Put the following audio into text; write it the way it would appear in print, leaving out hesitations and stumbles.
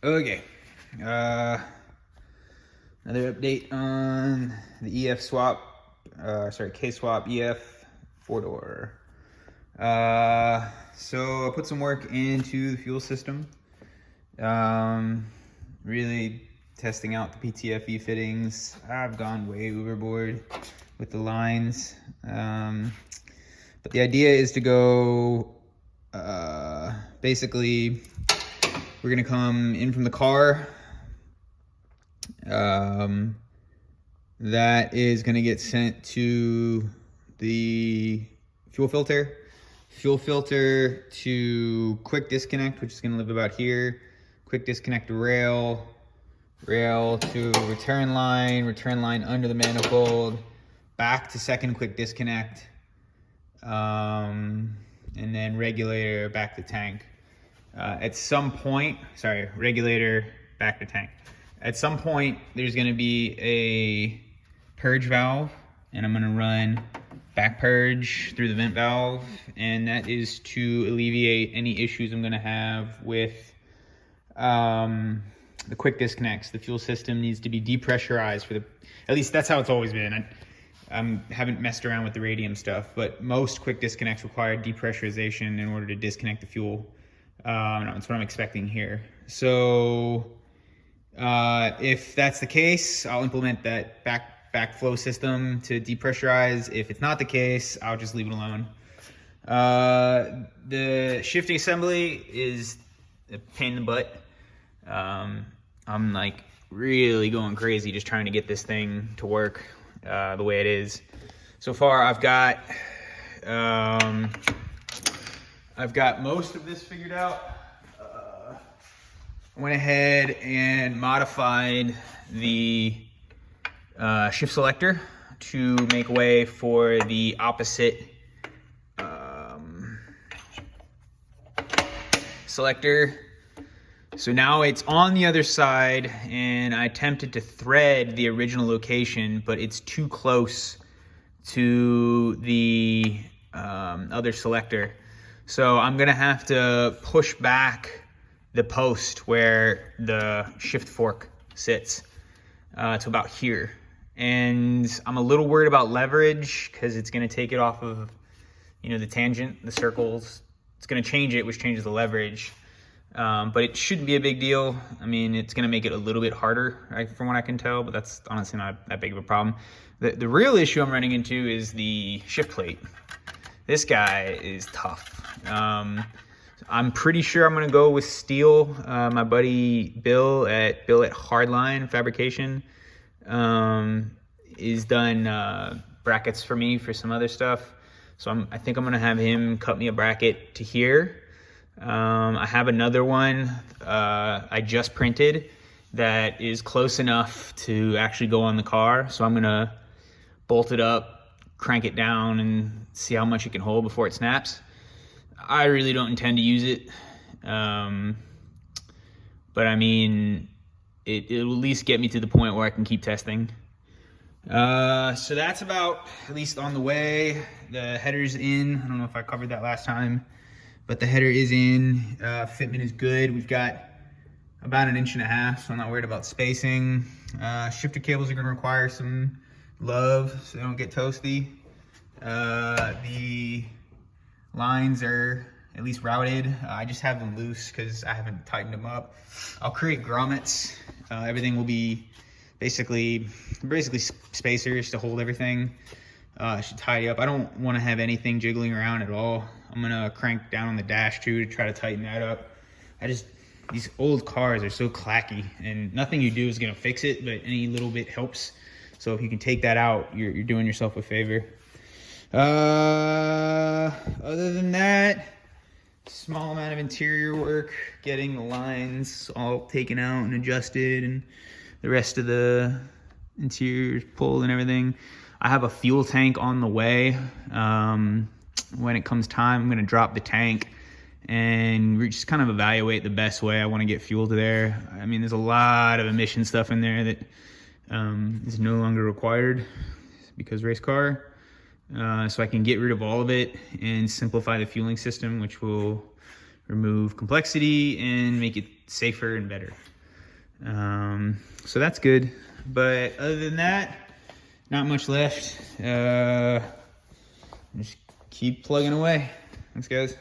Okay, another update on the EF swap, K-Swap EF 4-door. So I put some work into the fuel system, really testing out the PTFE fittings. I've gone way overboard with the lines, but the idea is to go, basically, we're gonna come in from the car. That is gonna get sent to the fuel filter to quick disconnect, which is gonna live about here. Quick disconnect to rail to return line under the manifold, back to second quick disconnect, and then regulator back to tank. At some point, regulator back to tank. At some point, there's gonna be a purge valve, and I'm gonna run back purge through the vent valve, and that is to alleviate any issues I'm gonna have with the quick disconnects. The fuel system needs to be depressurized at least that's how it's always been. I haven't messed around with the radium stuff, but most quick disconnects require depressurization in order to disconnect the fuel. That's what I'm expecting here. So if that's the case, I'll implement that backflow system to depressurize. If it's not the case, I'll just leave it alone. The shifting assembly is a pain in the butt. I'm like really going crazy just trying to get this thing to work the way it is. So far, I've got most of this figured out. I went ahead and modified the shift selector to make way for the opposite selector. So now it's on the other side, and I attempted to thread the original location, but it's too close to the other selector. So I'm gonna have to push back the post where the shift fork sits to about here. And I'm a little worried about leverage because it's gonna take it off of, the tangent, the circles. It's gonna change it, which changes the leverage. But it shouldn't be a big deal. I mean, it's gonna make it a little bit harder, from what I can tell, but that's honestly not that big of a problem. The real issue I'm running into is the shift plate. This guy is tough. I'm pretty sure I'm gonna go with steel. My buddy Bill at Hardline Fabrication is done brackets for me for some other stuff. So I think I'm gonna have him cut me a bracket to here. I have another one I just printed that is close enough to actually go on the car. So I'm gonna bolt it up, crank it down, and see how much it can hold before it snaps. I really don't intend to use it, but I mean, it'll at least get me to the point where I can keep testing. So that's about, at least on the way. The header's in. I don't know if I covered that last time, but the header is in. Fitment is good. We've got about 1.5 inches, so I'm not worried about spacing. Shifter cables are gonna require some love so they don't get toasty. The lines are at least routed. I just have them loose because I haven't tightened them up. I'll create grommets. Everything will be basically spacers to hold everything. Should tidy up. I don't want to have anything jiggling around at all. I'm gonna crank down on the dash too to try to tighten that up. These old cars are so clacky, and nothing you do is gonna fix it, but any little bit helps. So if you can take that out, you're doing yourself a favor. Other than that, small amount of interior work, getting the lines all taken out and adjusted, and the rest of the interior pulled and everything. I have a fuel tank on the way. When it comes time, I'm gonna drop the tank and just kind of evaluate the best way I wanna get fuel to there. I mean, there's a lot of emission stuff in there that is no longer required because race car. So I can get rid of all of it and simplify the fueling system, which will remove complexity and make it safer and better. So that's good. But other than that, not much left. Just keep plugging away. Thanks, guys.